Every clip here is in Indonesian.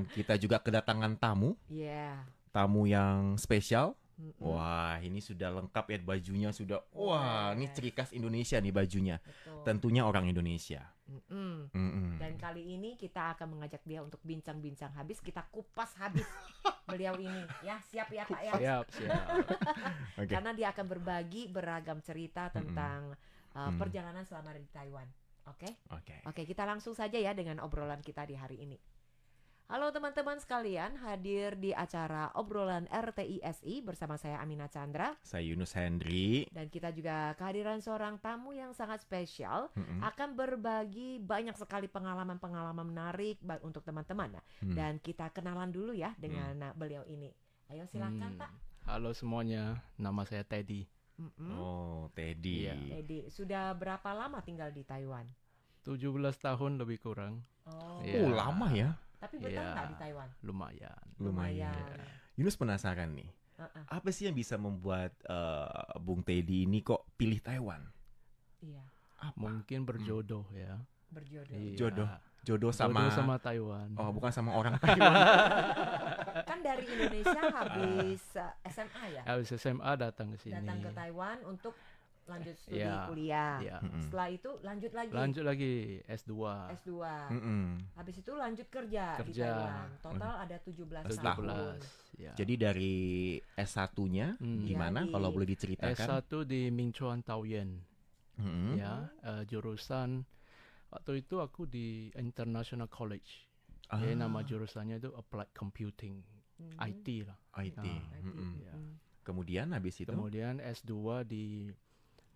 Dan kita juga kedatangan tamu, Iya. tamu yang spesial. Mm-mm. Wah, ini sudah lengkap ya bajunya sudah. Wah, ini Yes. ciri khas Indonesia nih bajunya. Betul. Tentunya orang Indonesia. Mm-mm. Mm-mm. Dan kali ini kita akan mengajak dia untuk bincang-bincang habis, kita kupas habis beliau ini. Ya, siap ya Pak ya. Siap. Oke. Karena dia akan berbagi beragam cerita tentang perjalanan selama di Taiwan. Oke? Oke. Oke, kita langsung saja ya dengan obrolan kita di hari ini. Halo teman-teman sekalian, hadir di acara obrolan RTISI bersama saya Amina Chandra. Saya Yunus Hendri. Dan kita juga kehadiran seorang tamu yang sangat spesial, Mm-mm. akan berbagi banyak sekali pengalaman-pengalaman menarik untuk teman-teman. Nah, dan kita kenalan dulu ya dengan beliau ini. Ayo silakan Pak. Halo semuanya, nama saya Teddy. Mm-mm. Oh, Teddy. Iya. Jadi sudah berapa lama tinggal di Taiwan? 17 tahun lebih kurang. Oh, Iya. Lama ya. tapi betah Iya. nggak di Taiwan? Lumayan. Lumayan. Yunus penasaran nih. Uh-uh. Apa sih yang bisa membuat Bung Teddy ini kok pilih Taiwan? Iya, Apa? Mungkin berjodoh ya. berjodoh. Iya. Jodoh Jodoh sama, sama Taiwan. Oh, bukan sama orang Taiwan. Kan dari Indonesia habis SMA ya, Habis SMA datang ke sini. datang ke Taiwan untuk lanjut studi Iya. kuliah. Iya. Setelah itu lanjut lagi Lanjut lagi S2. S2. Mm-mm. Habis itu lanjut kerja di Kerja. Taiwan. Total ada 17 17. tahun. Ya. Jadi dari S1-nya gimana Iya, kalau di boleh diceritakan? S1 di Mingchuan Taoyuan. Mm-mm. Ya, jurusan waktu itu aku di International College. Ah. Ya, nama jurusannya itu Applied Computing, IT lah. IT. IT. Mm-mm. Ya. Kemudian habis itu? Kemudian S2 di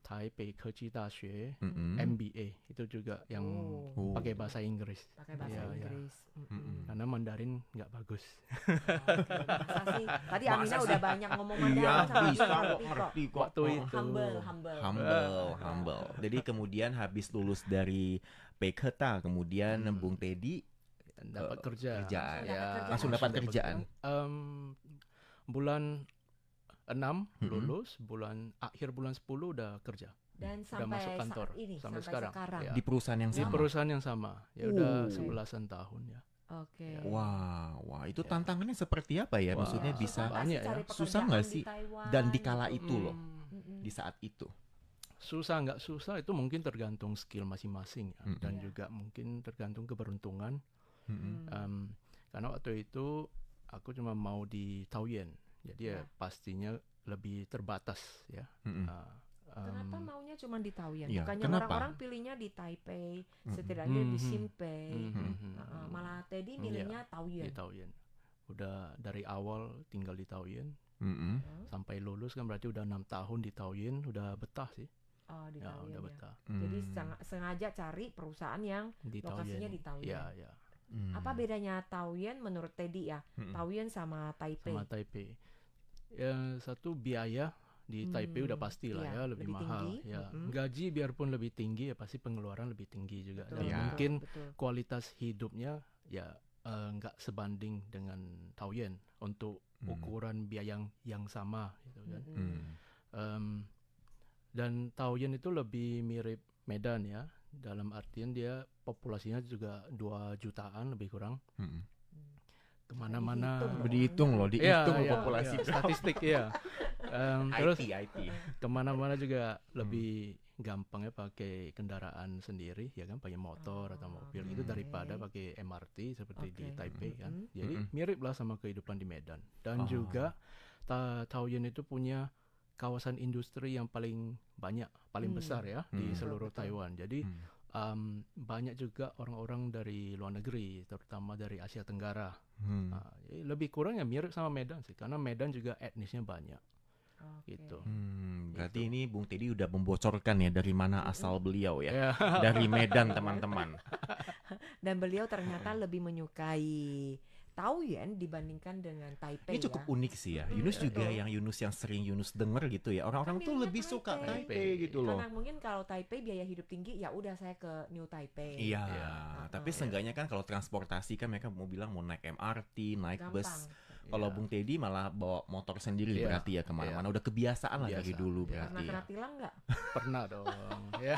Taipei Keji Daxue, Mm-mm. MBA itu juga yang Oh. pakai bahasa Inggris. Pakai bahasa Iya, iya. Inggris. Mm-mm. Karena Mandarin nggak bagus. Oke, masa sih? Tadi Masa Amina sih? udah banyak ngomong Iya, Mandarin sama bisa dia kok, ngerti kok. Waktu itu. Humble. Humble. Jadi kemudian habis lulus dari Peketa, kemudian Bung Teddy Dapat kerja. kerjaan. Ya, Langsung dapat kerjaan. Bulan 6 Mm-mm. lulus, akhir bulan 10 udah kerja. Dan Udah sampai masuk kantor. saat ini, Sampai sampai sekarang. Ya. Di perusahaan yang Di sama. perusahaan yang sama. Ya udah Oh. 11-an tahun ya. Oke. Wah, itu tantangannya seperti apa ya? Wah, Maksudnya bisa banyak ya. Susah nggak sih? Dan di kala itu loh, Mm-mm. di saat itu. Susah nggak susah itu mungkin tergantung skill masing-masing ya. Mm-mm. Dan Iya. juga mungkin tergantung keberuntungan. Mm-mm. Karena waktu itu aku cuma mau di Taoyuan. Jadi ya Ya. pastinya lebih terbatas ya. Mm-mm. Kenapa maunya cuma di Taoyuan? Iya, Bukannya kenapa? orang-orang pilihnya di Taipei, setidaknya di Mhm. Xinpei. Mhm. Malah Teddy milihnya Di Taoyuan. Taoyuan. Udah dari awal tinggal di Taoyuan Mm-mm. sampai lulus kan berarti udah 6 tahun di Taoyuan, udah betah sih. Oh, di Ya, Taoyuan udah ya. betah. Jadi sengaja cari perusahaan yang Di lokasinya Taoyuan. di Taoyuan. Ya, ya. Apa bedanya Taoyuan menurut Teddy ya? Taoyuan sama Taipei. Sama Taipei. Ya, satu biaya di Taipei udah pasti lah Iya, ya lebih mahal. tinggi. Ya, gaji biarpun lebih tinggi ya pasti pengeluaran lebih tinggi juga. Betul, Dan Iya. mungkin betul. kualitas hidupnya ya nggak sebanding dengan Taoyuan untuk ukuran biaya yang sama gitu kan. Dan Taoyuan itu lebih mirip Medan ya, dalam artian dia populasinya juga 2 jutaan lebih kurang. Kemana-mana Dihitung loh, dihitung populasi. statistik ya. Terus IT. kemana-mana juga lebih gampang ya pakai kendaraan sendiri ya kan, pakai motor atau mobil itu daripada pakai MRT seperti di Oke. Taipei kan. Jadi mirip lah sama kehidupan di Medan. Dan juga Taoyuan itu punya kawasan industri yang paling besar ya di seluruh Taiwan. Jadi banyak juga orang-orang dari luar negeri, terutama dari Asia Tenggara. Jadi lebih kurang ya mirip sama Medan sih, karena Medan juga etnisnya banyak. Gitu. Berarti ini Bung Teddy udah membocorkan ya dari mana asal beliau ya. Ya. Dari Medan teman-teman. Dan beliau ternyata lebih menyukai Taoyuan dibandingkan dengan Taipei. Ini cukup ya. unik sih ya. Yunus juga yang Yunus yang sering Yunus denger gitu ya. Orang-orang tuh Milihnya lebih suka Taipei. Taipei gitu loh. Karena mungkin kalau Taipei biaya hidup tinggi, ya udah saya ke New Taipei. Iya, Iya. tapi seenggaknya kan kalau transportasi kan mereka mau bilang mau naik MRT, naik Gampang. bus. Kalau Iya. Bung Teddy malah bawa motor sendiri Iya. berarti ya kemana-mana. Udah kebiasaan lah dari Biasa, dulu iya. berarti Pernah ya. kena tilang nggak? Pernah dong. Ya.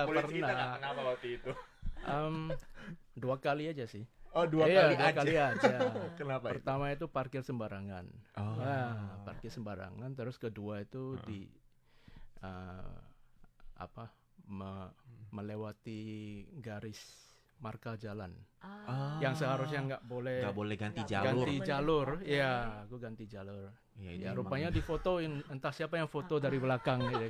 Boleh cerita Pernah. nggak kenapa waktu itu? 2 kali aja sih. Oh, dua Iya, kali dua aja. kali aja. Kenapa itu? Pertama itu parkir sembarangan. Oh. Parkir sembarangan. Terus kedua itu uh, apa melewati garis marka jalan yang seharusnya nggak boleh ganti Nggak jalur. ganti Menit, jalur. oke. Ya, aku ganti jalur. Ya, itu Ya, emang- rupanya difotoin, entah siapa yang foto dari belakang gitu.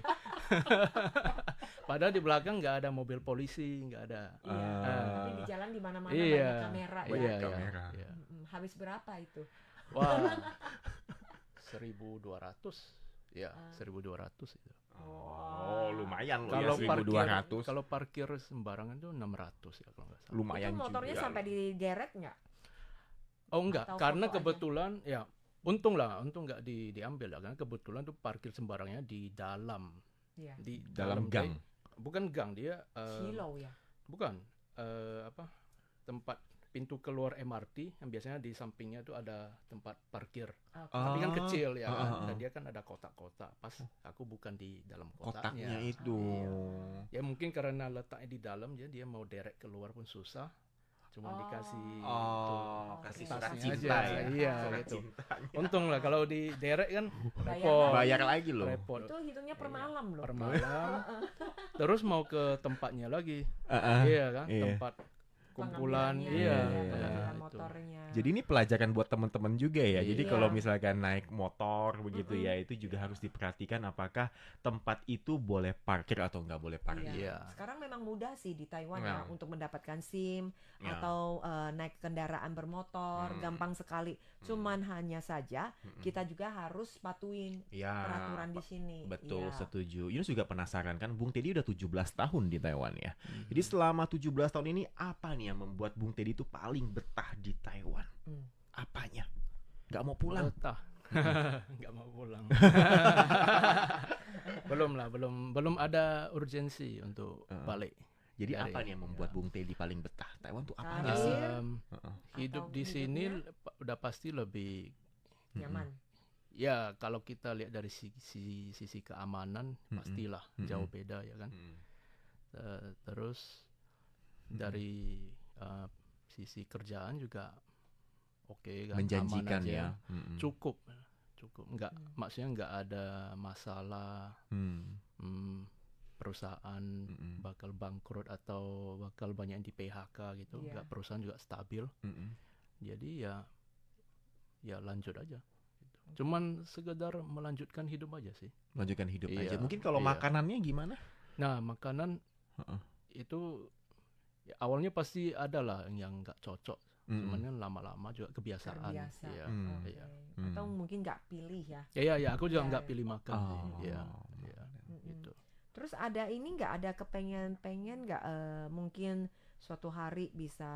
Padahal di belakang nggak ada mobil polisi, nggak ada. Iya, Ah. tapi di jalan di mana-mana Iya. banyak kamera ya. Banyak kamera. Iya. Habis berapa itu? Wah, 1.200. Ya, 1.200 itu. Oh, lumayan loh Kalau ya, 1.200. kalau parkir sembarangan itu 600 ya kalau nggak salah. Lumayan Itu motornya juga. sampai digeret nggak? Oh enggak, Atau karena foto aja? kebetulan ya untung nggak diambil lah, karena kebetulan tuh parkir sembarangnya di dalam, Iya. di Dalam gang. bukan gang dia, Silo ya. bukan tempat pintu keluar MRT yang biasanya di sampingnya tuh ada tempat parkir, Oke. tapi kan kecil ya kan, ah. dan dia kan ada kotak-kotak. Pas aku bukan di dalam Kotaknya kotaknya. itu. Ya mungkin karena letaknya di dalam, jadi dia mau derek keluar pun susah. Cuma dikasih Oh, kasih surat surat cinta cinta aja. ya. Iya, Surat gitu. cintanya. Untung lah kalau di derek kan Bayar repot. Bayar lagi loh. Repot. Itu hitungnya per malam loh. Per malam. Terus mau ke tempatnya lagi. Ah. Iya kan, Iya. tempat kumpulan. Pengambilannya, Iya. pengambilan itu. motornya. Jadi ini pelajaran buat teman-teman juga ya. Jadi Iya. kalau misalkan naik motor begitu ya, itu juga harus diperhatikan apakah tempat itu boleh parkir atau nggak boleh parkir. Iya. Sekarang memang mudah sih di Taiwan Ya. ya untuk mendapatkan SIM Ya. atau naik kendaraan bermotor, gampang sekali. Cuman hanya saja kita juga harus patuhin Ya, peraturan di sini. betul, Iya. setuju. Yunus juga penasaran kan, Bung Teddy udah 17 tahun di Taiwan ya. Jadi selama 17 tahun ini apa nih yang membuat Bung Teddy itu paling betah di Taiwan? Hmm. Apanya? Gak mau pulang? Betah. Nggak mau pulang. belum ada urgensi untuk balik. Jadi Dari- apa nih yang membuat ya. Bung Teddy paling betah? Taiwan tuh apanya Karir. sih? Em, hidup Atau di sini hidupnya? udah pasti lebih, Nyaman. ya kalau kita lihat dari sisi keamanan pastilah jauh beda ya kan. Terus dari sisi kerjaan juga oke kan, Menjanjikan aman aja. ya. Cukup nggak, maksudnya nggak ada masalah perusahaan bakal bangkrut atau bakal banyak yang di PHK gitu. Iya. Nggak, perusahaan juga stabil, jadi ya lanjut aja gitu. Cuman sekedar melanjutkan hidup aja sih. Lanjutkan hidup Iya, aja. Mungkin kalau iya. makanannya gimana? Nah, makanan itu ya, awalnya pasti ada lah yang nggak cocok. Cuman kan lama-lama juga kebiasaan. Terbiasa. Iya, Oke. iya. Atau mungkin nggak pilih ya. Ya, aku juga Iya, nggak iya. pilih makan sih. Oh. Iya, gitu. Terus ada ini nggak, ada kepengen nggak mungkin suatu hari bisa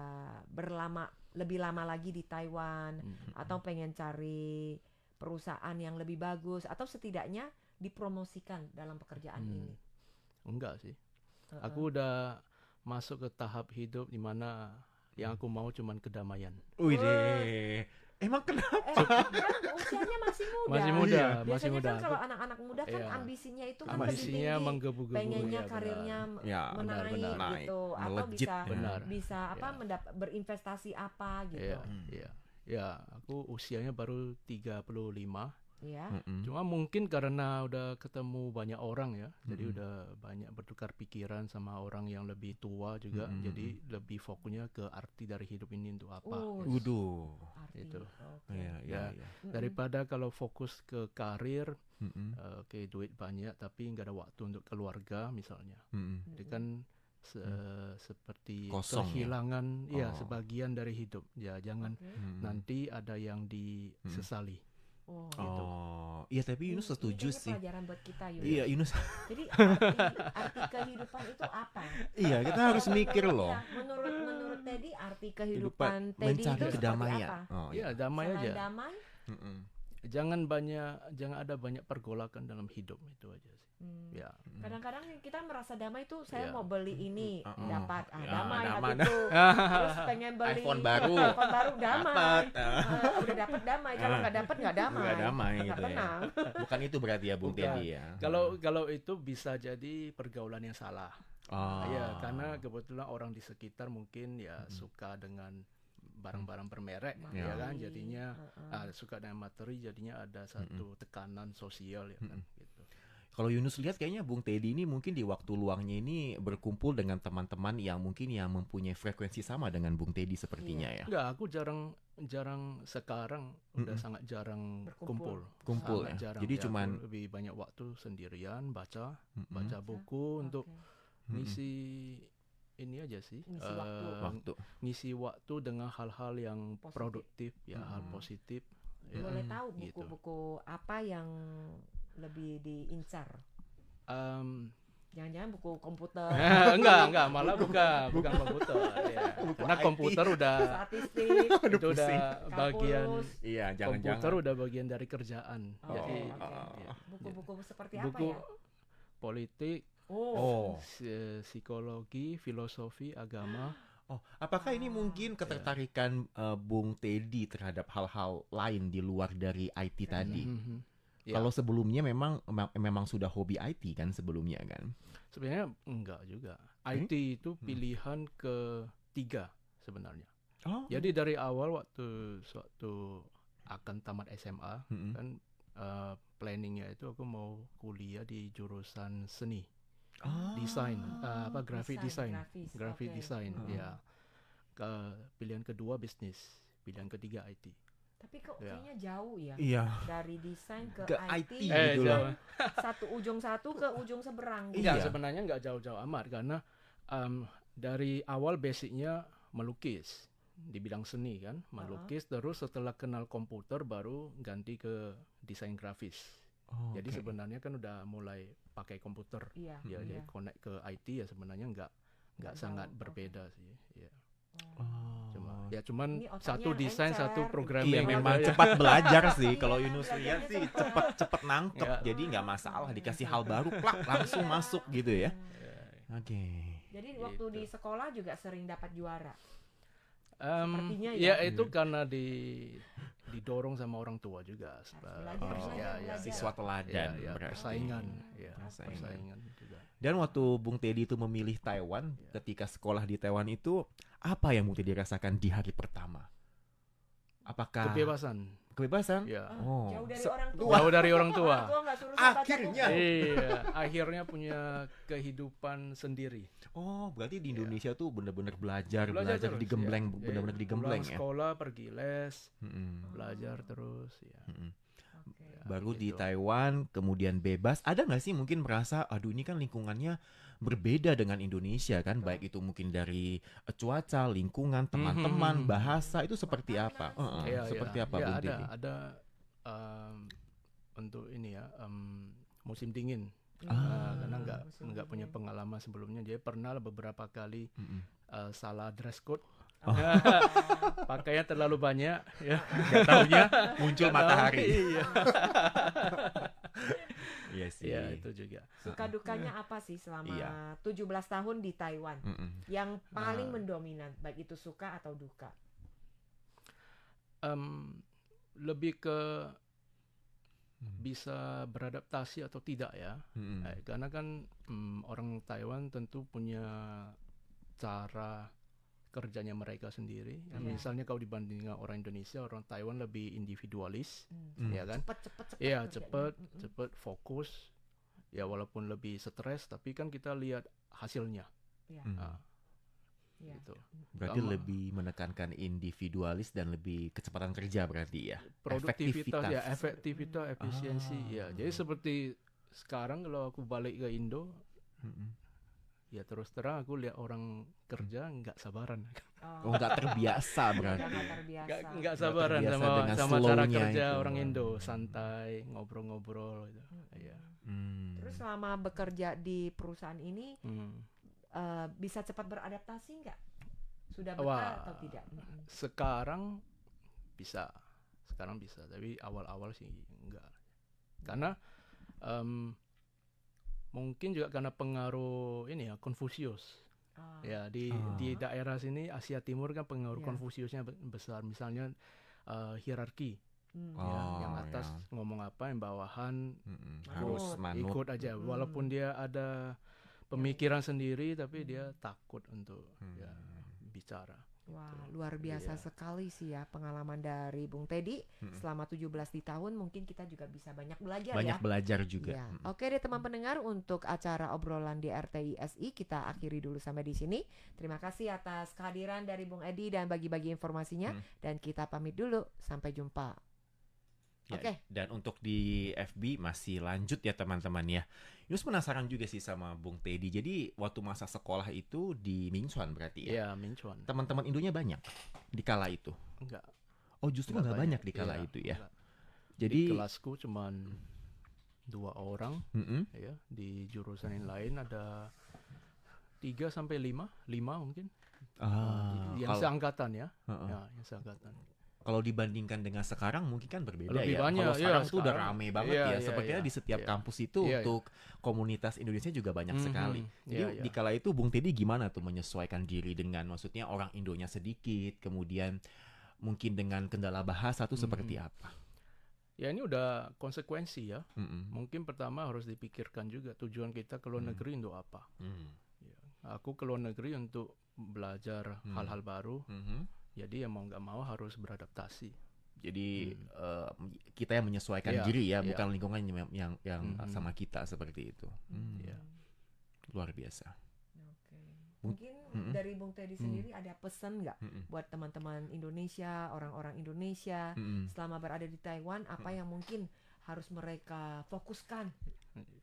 lebih lama lagi di Taiwan, atau pengen cari perusahaan yang lebih bagus, atau setidaknya dipromosikan dalam pekerjaan ini? Enggak sih. Aku udah masuk ke tahap hidup di mana yang aku mau cuman kedamaian. Wih deh. Emang kenapa? Kan usianya masih muda. Masih muda, Iya. masih Biasanya muda. kan kalau anak-anak muda kan Iya. ambisinya itu kan Ambisinya lebih tinggi. menggebu-gebu. Pengennya ya, karirnya Ya, menaik benar. gitu, atau Melejit, bisa ya. Benar. bisa apa Ya. berinvestasi apa gitu. Iya, iya. Ya, aku usianya baru 35. Ya. Cuma mungkin karena udah ketemu banyak orang ya, jadi udah banyak bertukar pikiran sama orang yang lebih tua juga, jadi lebih fokusnya ke arti dari hidup ini untuk apa. Waduh. Arti. Itu. Oke. Iya, iya, Ya. iya. Daripada kalau fokus ke karir, Mm-mm. oke, duit banyak tapi nggak ada waktu untuk keluarga misalnya. Mm-mm. Itu kan seperti Kosong ya? kehilangan ya Oh. sebagian dari hidup. Ya, jangan Mm. nanti ada yang disesali. Oh. Oh, iya tapi Yunus Ini setuju kayaknya sih. pelajaran buat kita, Yunus. Iya, Yunus. Jadi arti kehidupan itu apa? Iya, kita harus mikir loh. Ya, menurut Teddy, arti kehidupan Teddy Mencari itu seperti kedamaian. apa? Oh, Ya, damai Selain aja. damai, Mm-mm. Jangan ada banyak pergolakan dalam hidup, itu aja sih. Ya. kadang-kadang kita merasa damai tuh, saya Iya. mau beli ini dapat, Ya, damai damai. hatiku. Terus pengen beli iPhone baru. iPhone baru, damai. Dapat. Udah dapat damai, kalau nggak dapat nggak damai. Nggak damai Nggak gitu ya. tenang. Bukan itu berarti ya Bung Bukan. Teddy ya. Kalau itu bisa jadi pergaulan yang salah. Oh. Ya, karena kebetulan orang di sekitar mungkin ya suka dengan barang-barang bermerek, Materi, ya kan, jadinya heeh. suka dengan materi, jadinya ada satu tekanan sosial, ya kan, gitu. Kalau Yunus lihat kayaknya Bung Teddy ini mungkin di waktu luangnya ini berkumpul dengan teman-teman yang mungkin yang mempunyai frekuensi sama dengan Bung Teddy sepertinya ya. Enggak, aku jarang sekarang udah sangat jarang Berkumpul. Kumpul sangat ya. jarang. Jadi Ya, aku cuman lebih banyak waktu sendirian baca Mm-mm. buku untuk Oke. ngisi ini aja sih, Ngisi waktu. Waktu. ngisi waktu dengan hal-hal yang Positif. produktif, ya, hal Hmm. positif. Ya. Boleh tahu gitu. buku-buku apa yang lebih diincar? Em, Jangan-jangan buku komputer, enggak, malah bukan komputer. Ya. Karena IT. komputer udah statistik, itu udah bagian kalkulus. Iya, komputer jangan-jangan. udah bagian dari kerjaan. Oh, Jadi oke. ya, Buku-buku seperti buku apa ya? politik, Oh. psikologi, filosofi, agama. Oh, apakah ini mungkin ketertarikan Bung Teddy terhadap hal-hal lain di luar dari IT tadi? Mhm. Ya. Kalau sebelumnya memang sudah hobi IT kan sebelumnya kan? Sebenarnya enggak juga. IT itu pilihan ketiga sebenarnya. Oh. Jadi dari awal waktu akan tamat SMA kan planningnya itu aku mau kuliah di jurusan seni, desain, graphic design, graphic oke. design. Ya. Pilihan kedua bisnis, pilihan ketiga IT. Tapi kok Ya. kayaknya jauh ya Iya. dari desain ke Ke IT. IT gitu loh. Satu ujung satu ke ujung seberang. gitu. Enggak, Iya. sebenarnya enggak jauh-jauh amat karena dari awal basicnya melukis di bidang seni kan, melukis, terus setelah kenal komputer baru ganti ke desain grafis. Oh, Jadi oke. sebenarnya kan udah mulai pakai komputer. Iya. Ya, iya. jadi connect ke IT ya sebenarnya enggak Nggak sangat jauh, berbeda sih. Ya. Oh. Cuman Ini otaknya satu desain, encer. satu program Iya, yang memang beda. cepat belajar sih. Iya, Kalau Yunus belajarnya lihat sih cepat. cepet nangkep. Ya. Jadi nggak masalah dikasih hal baru, plak langsung masuk gitu ya. Oke. Jadi waktu Gitu. di sekolah juga sering dapat juara. Em, Sepertinya ya ya. itu karena didorong sama orang tua juga. belajar. Siswa teladan ya, berarti. persaingan, ya, Persaingan. persaingan juga. Dan waktu Bung Teddy itu memilih Taiwan, ketika sekolah di Taiwan itu, apa yang Bung Teddy rasakan di hari pertama? Apakah Kebebasan, kebebasan? ya. Oh. Jauh dari Se- orang tua. Jauh dari orang tua. Orang tua nggak suruh saya baca Akhirnya. buku. Iya, akhirnya punya kehidupan sendiri. Oh, berarti di Indonesia tuh benar-benar belajar terus, digembleng, ya. benar-benar digembleng Pulang ya. sekolah, pergi les, Mm-mm. belajar terus, ya. Mm-mm. Oke. Baru di gitu. Taiwan, kemudian bebas. Ada nggak sih mungkin merasa, aduh ini kan lingkungannya berbeda dengan Indonesia kan, baik itu mungkin dari cuaca, lingkungan, teman-teman, bahasa itu seperti apa? Iya, Seperti iya. apa Ya, Bung ada Teddy? untuk ini ya, musim dingin. Karena nggak punya pengalaman sebelumnya, dia pernah beberapa kali Mm-mm. salah dress code. Oh. Pakainya terlalu banyak, ya. Nggak taunya muncul Nggak tahu, matahari. Iya. Iya sih. Iya, itu juga. Suka dukanya apa sih selama Iya. 17 tahun di Taiwan? Mm-mm. Yang paling mendominan, baik itu suka atau duka? Lebih ke bisa beradaptasi atau tidak ya. Mm-mm. Karena kan orang Taiwan tentu punya cara kerjanya mereka sendiri. Ya, Iya. misalnya kalau dibandingkan orang Indonesia, orang Taiwan lebih individualis, Mm. ya kan? Cepet. Iya, kerjanya. cepet, fokus. Ya walaupun lebih stres, tapi kan kita lihat hasilnya. Iya. Mm. Nah, Iya. gitu. Berarti Sama. lebih menekankan individualis dan lebih kecepatan kerja berarti ya. Produktivitas, ya, Efektivitas. efektivitas, efisiensi. Ya, jadi seperti sekarang kalau aku balik ke Indo, Mm-mm. ya terus terang aku lihat orang kerja nggak sabaran. Oh, nggak terbiasa berarti. Nggak terbiasa. Nggak sabaran terbiasa sama dengan sama cara slow-nya kerja itu. orang Indo, santai, ngobrol-ngobrol gitu. Iya. Hmm. Terus selama bekerja di perusahaan ini Hmm. bisa cepat beradaptasi nggak? Sudah Wah. betah atau tidak? Sekarang bisa, tapi awal-awal sih enggak. Karena mungkin juga karena pengaruh ini ya, Konfusius. Ya, di daerah sini Asia Timur kan pengaruh Ya. Konfusiusnya besar. Misalnya hierarki. Hmm. Ya, Oh, yang atas ya. ngomong apa, yang bawahan Mm-mm. Manut. Harus manut. ikut aja. Walaupun dia ada pemikiran sendiri, tapi dia takut untuk ya, bicara. Wah, luar biasa Iya. sekali sih ya pengalaman dari Bung Teddy selama 17 di tahun. Mungkin kita juga bisa banyak belajar Banyak ya. belajar juga. Iya. Oke deh teman pendengar, untuk acara obrolan di RTI SI kita akhiri dulu sampai di sini. Terima kasih atas kehadiran dari Bung Edi dan bagi-bagi informasinya. Dan kita pamit dulu. Sampai jumpa. Ya, Oke. Dan untuk di FB masih lanjut ya teman-teman ya. Yus penasaran juga sih sama Bung Teddy. Jadi waktu masa sekolah itu di Minchuan berarti ya? Iya, Minchuan. Teman-teman Indonya banyak di kala itu? Enggak. Oh justru nggak banyak di kala Iya, itu ya? enggak. Jadi Di kelasku cuman 2 orang, ya. Di jurusan yang lain ada 3 sampai 5 mungkin. Yang seangkatan ya. Ya, yang seangkatan. Kalau dibandingkan dengan sekarang mungkin kan berbeda Lebih ya. banyak, Kalau sekarang ya, tuh udah sekarang. rame banget Iya, ya. iya, Sepertinya iya. di setiap Iya. kampus itu Iya, untuk komunitas Indonesia juga banyak sekali. Jadi Iya, iya. di kala itu Bung Teddy gimana tuh menyesuaikan diri dengan maksudnya orang Indonya sedikit, kemudian mungkin dengan kendala bahasa tuh seperti apa? Ya ini udah konsekuensi ya. Mungkin pertama harus dipikirkan juga tujuan kita ke luar negeri untuk apa. Ya, aku ke luar negeri untuk belajar hal-hal baru. Jadi ya mau nggak mau harus beradaptasi. Jadi kita yang menyesuaikan Iya, diri ya, iya. bukan lingkungan yang sama kita seperti itu. Ya. Luar biasa. Oke. Mungkin dari Bung Teddy sendiri ada pesan nggak buat teman-teman Indonesia, orang-orang Indonesia selama berada di Taiwan, apa yang mungkin harus mereka fokuskan,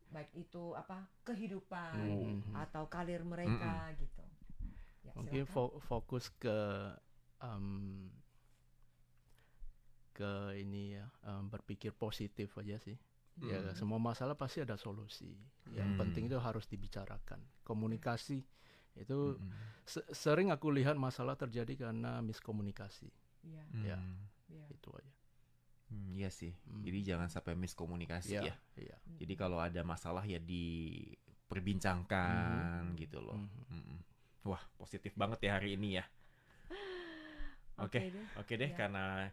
baik itu apa kehidupan atau karir mereka gitu. Ya, Mungkin silakan. fokus ke ini ya, berpikir positif aja sih. Ya semua masalah pasti ada solusi. Yang penting itu harus dibicarakan. Komunikasi itu sering aku lihat masalah terjadi karena miskomunikasi. Iya. Ya, Iya. itu aja. Iya sih. Jadi jangan sampai miskomunikasi ya. Iya. Jadi kalau ada masalah ya diperbincangkan gitu loh. Wah, positif banget ya hari ini ya. Oke deh Ya. karena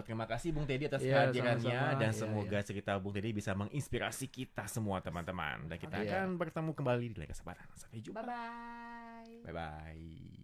terima kasih Bung Teddy atas Iya, kehadirannya sama-sama. dan Iya, semoga cerita Bung Teddy bisa menginspirasi kita semua teman-teman. Dan kita Oke. akan bertemu kembali di lain kesempatan. Sampai jumpa. Bye-bye. Bye-bye.